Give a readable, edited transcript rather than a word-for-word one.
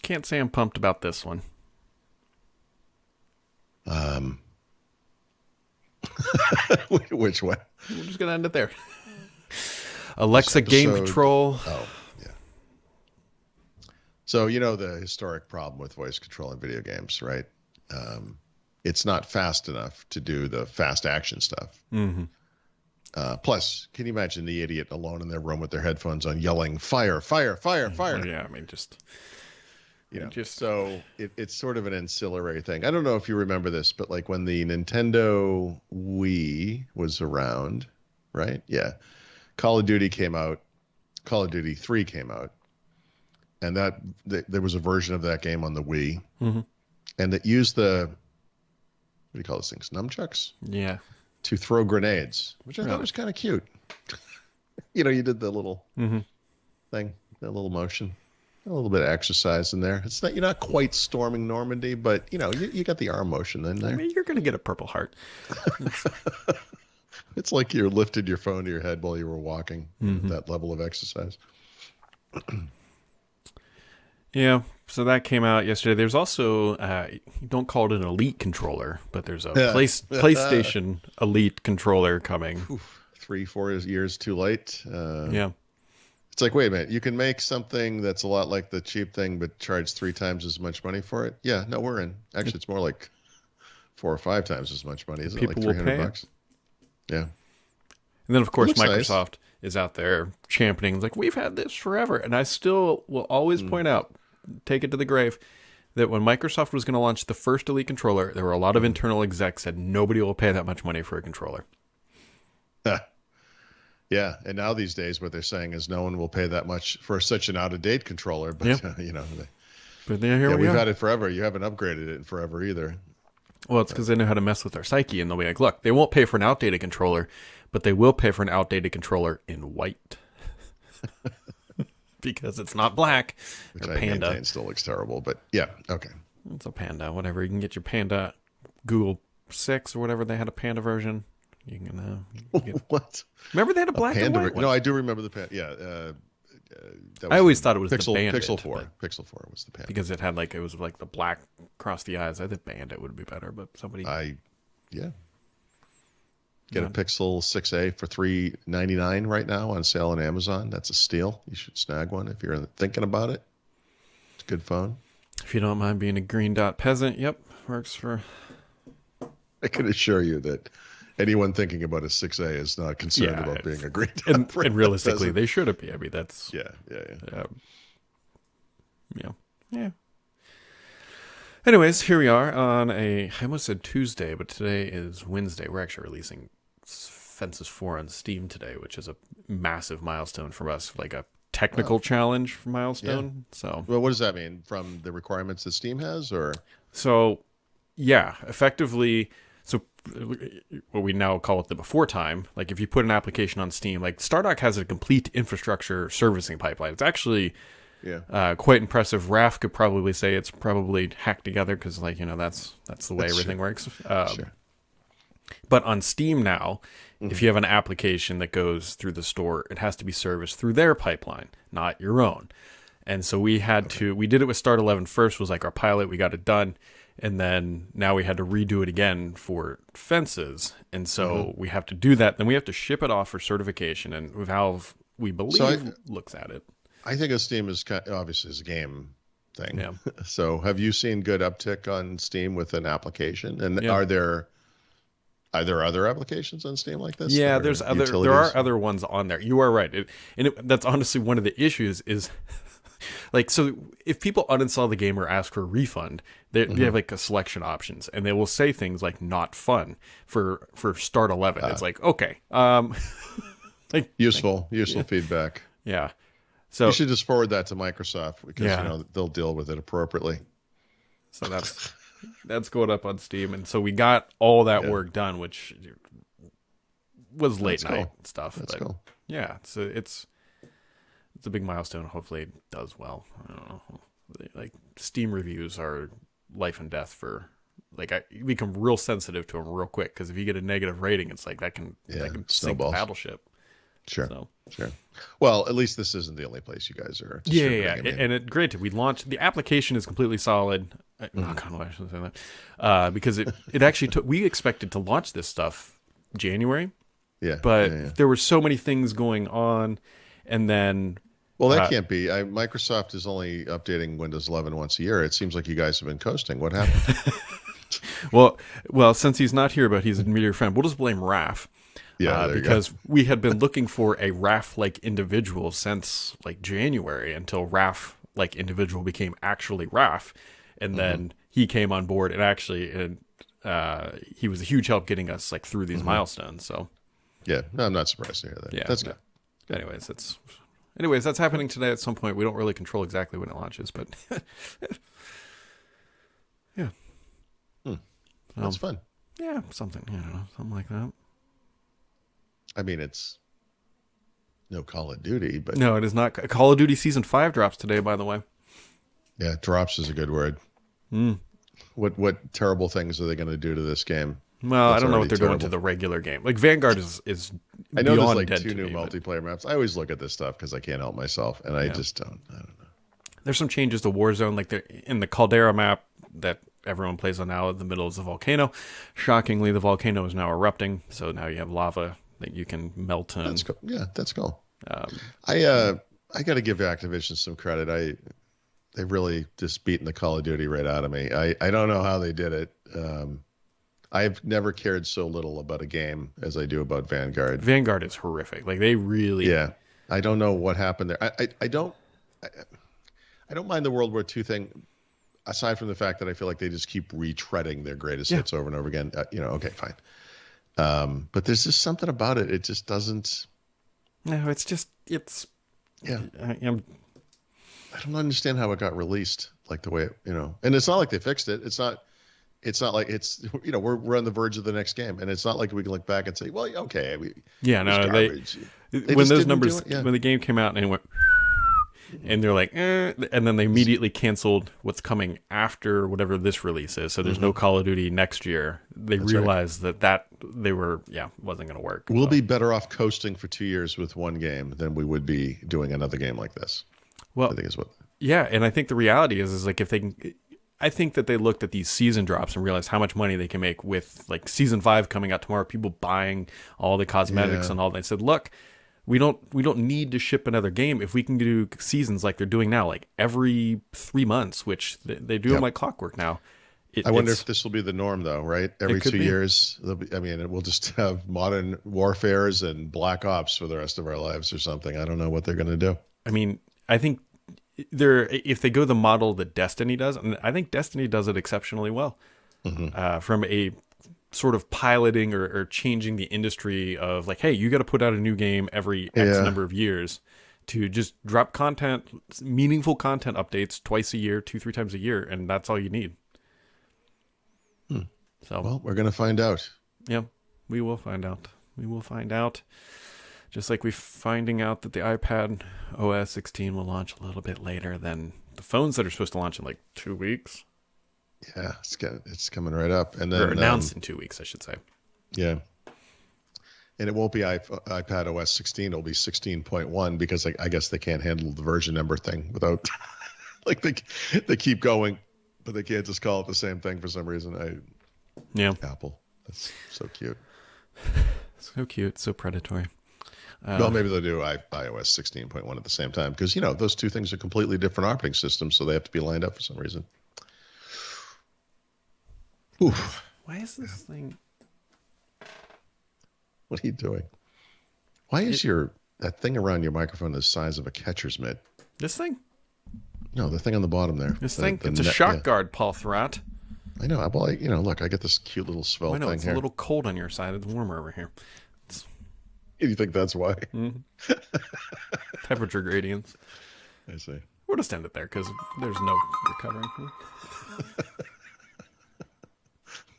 can't say I'm pumped about this one. Which one? We're just gonna end it there. Alexa game control. Oh, yeah. So the historic problem with voice control in video games, right? It's not fast enough to do the fast action stuff. Mm-hmm. Plus, can you imagine the idiot alone in their room with their headphones on, yelling "Fire! Fire! Fire! Fire!" Yeah, I mean, So it's sort of an ancillary thing. I don't know if you remember this, but like when the Nintendo Wii was around, right? Yeah. Call of Duty came out. Call of Duty 3 came out. And there was a version of that game on the Wii. Mm-hmm. And that used what do you call those things? Nunchucks? Yeah. To throw grenades, which I thought was kind of cute. You did the little thing, that little motion. A little bit of exercise in there. It's not, you're not quite storming Normandy, but you got the arm motion in there. I mean, you're going to get a Purple Heart. It's like you lifted your phone to your head while you were walking. That level of exercise. Yeah, so that came out yesterday. There's also, don't call it an Elite controller, but there's a PlayStation Elite controller coming. 3-4 years too late. Yeah. It's like, wait a minute, you can make something that's a lot like the cheap thing, but charge 3 times as much money for it? Yeah, no, we're in. Actually, it's more like 4 or 5 times as much money. Isn't it like $300? Yeah. And then, of course, Microsoft is out there championing, like, we've had this forever. And I still will always point out, take it to the grave, that when Microsoft was going to launch the first Elite controller, there were a lot of internal execs said nobody will pay that much money for a controller. Yeah, and now these days what they're saying is no one will pay that much for such an out-of-date controller. But, but here we've had it forever. You haven't upgraded it in forever either. Well, it's because they know how to mess with our psyche, and they'll be like, look, they won't pay for an outdated controller, but they will pay for an outdated controller in white. Because it's not black. Which or I panda. maintain still looks terrible, but yeah, okay. It's a Panda, whatever. You can get your Panda Google 6 or whatever. They had a Panda version. You can get... What? Remember they had a black and white one? No, I do remember the Panda. Yeah. I always thought it was the Bandit. Pixel 4. Pixel 4 was the Panda. Because it was like the black across the eyes. I think Bandit would be better, but somebody... Yeah. Get a Pixel 6a for $399 right now on sale on Amazon. That's a steal. You should snag one if you're thinking about it. It's a good phone. If you don't mind being a green dot peasant, yep, works for... I can assure you that anyone thinking about a 6A is not concerned about being a green dot. And realistically, they should be. I mean, that's... Yeah. Yeah. Anyways, here we are on I almost said Tuesday, but today is Wednesday. We're actually releasing Fences 4 on Steam today, which is a massive milestone for us, like a technical challenge for milestone. Yeah. So, well, what does that mean? From the requirements that Steam has, or? So, yeah, effectively, so what we now call it the before time, like if you put an application on Steam, like Stardock has a complete infrastructure servicing pipeline. It's actually... quite impressive. Raph could probably say it's probably hacked together because, that's the way everything works. Sure. But on Steam now, if you have an application that goes through the store, it has to be serviced through their pipeline, not your own. And so we did it with Start 11 first, was like our pilot. We got it done. And then now we had to redo it again for Fences. And so we have to do that. Then we have to ship it off for certification. And Valve, we believe, looks at it. I think of Steam as obviously as a game thing. Yeah. So have you seen good uptick on Steam with an application? And are there other applications on Steam like this? Yeah, there are other ones on there. You are right. That's honestly one of the issues is like, so if people uninstall the game or ask for a refund, they have like a selection options, and they will say things like not fun for Start 11. It's like, okay. Useful feedback. Yeah. So you should just forward that to Microsoft because they'll deal with it appropriately. So that's going up on Steam, and so we got all that work done, which was late night stuff. That's cool. Yeah, so it's a big milestone. Hopefully, it does well. I don't know. Like Steam reviews are life and death for. Like you become real sensitive to them real quick because if you get a negative rating, it's like that can sink the battleship. Sure. So. Sure. Well, at least this isn't the only place you guys are. Yeah. And granted, we launched, the application is completely solid. Oh, God, why I shouldn't say that. Because it actually took, we expected to launch this stuff January. Yeah. But there were so many things going on. And then. Well, that can't be. Microsoft is only updating Windows 11 once a year. It seems like you guys have been coasting. What happened? Well, since he's not here, but he's a media friend, we'll just blame Raph. Yeah, because we had been looking for a Raph-like individual since like January until Raph-like individual became actually Raph, and then he came on board and he was a huge help getting us like through these milestones. So yeah, no, I'm not surprised to hear that. Yeah, that's good. Anyways, that's happening today at some point. We don't really control exactly when it launches, but yeah, that's fun. Yeah, something something like that. I mean, it's no Call of Duty, but no, it is not. Call of Duty Season 5 drops today, by the way. Yeah, drops is a good word. What terrible things are they going to do to this game? Well, I don't know what they're doing to the regular game. Like Vanguard is I know beyond there's like dead 2 new multiplayer maps. I always look at this stuff because I can't help myself, and I don't know. There's some changes to Warzone, like in the Caldera map that everyone plays on now. In the middle is a volcano. Shockingly, the volcano is now erupting, so now you have lava that you can melt. That's cool. Yeah, that's cool. I got to give Activision some credit. They really just beaten the Call of Duty right out of me. I don't know how they did it. I've never cared so little about a game as I do about Vanguard. Vanguard is horrific. Like they really. Yeah, I don't know what happened there. I don't mind the World War II thing, aside from the fact that I feel like they just keep retreading their greatest hits over and over again. Okay, fine. But there's just something about it. It just doesn't. No, it's. Yeah. I don't understand how it got released like the way it, and it's not like they fixed it. It's not like it's, we're on the verge of the next game, and it's not like we can look back and say, well, okay. When those numbers, when the game came out and it went, and they're like, and then they immediately canceled what's coming after whatever this release is. So there's no Call of Duty next year. They realized that they were, wasn't going to work. We'll be better off coasting for 2 years with one game than we would be doing another game like this. Well, I think is what. Yeah, and I think the reality is like if they can, I think that they looked at these season drops and realized how much money they can make with like Season 5 coming out tomorrow. People buying all the cosmetics and all that. They said, look. We don't need to ship another game if we can do seasons like they're doing now, like every 3 months, which they do them like clockwork now. I wonder if this will be the norm, though, right? Every 2 years, we'll just have Modern Warfares and Black Ops for the rest of our lives or something. I don't know what they're going to do. I mean, I think if they go the model that Destiny does, and I think Destiny does it exceptionally well, from a sort of piloting or changing the industry of like, hey, you got to put out a new game every X number of years, to just drop content, meaningful content updates twice a year, 2-3 times a year, and that's all you need. So, well, we're gonna find out. Yeah, we will find out. We will find out. Just like we're finding out that the iPad OS 16 will launch a little bit later than the phones that are supposed to launch in like 2 weeks. Yeah, it's coming right up, and then announced in 2 weeks, I should say. Yeah, and it won't be iPad OS 16; it'll be 16.1 because I guess they can't handle the version number thing without like they keep going, but they can't just call it the same thing for some reason. Apple, that's so cute, so cute, so predatory. Well, maybe they'll do iOS 16.1 at the same time because those two things are completely different operating systems, so they have to be lined up for some reason. Oof. Why is this thing? What are you doing? Why is that thing around your microphone the size of a catcher's mitt? This thing? No, the thing on the bottom there. This thing? It's a shock guard, Paul Thurrott. I know. Well, look, I get this cute little svelte thing here. It's a little cold on your side. It's warmer over here. You think that's why? Mm-hmm. Temperature gradients. I see. We'll just end it there because there's no recovering.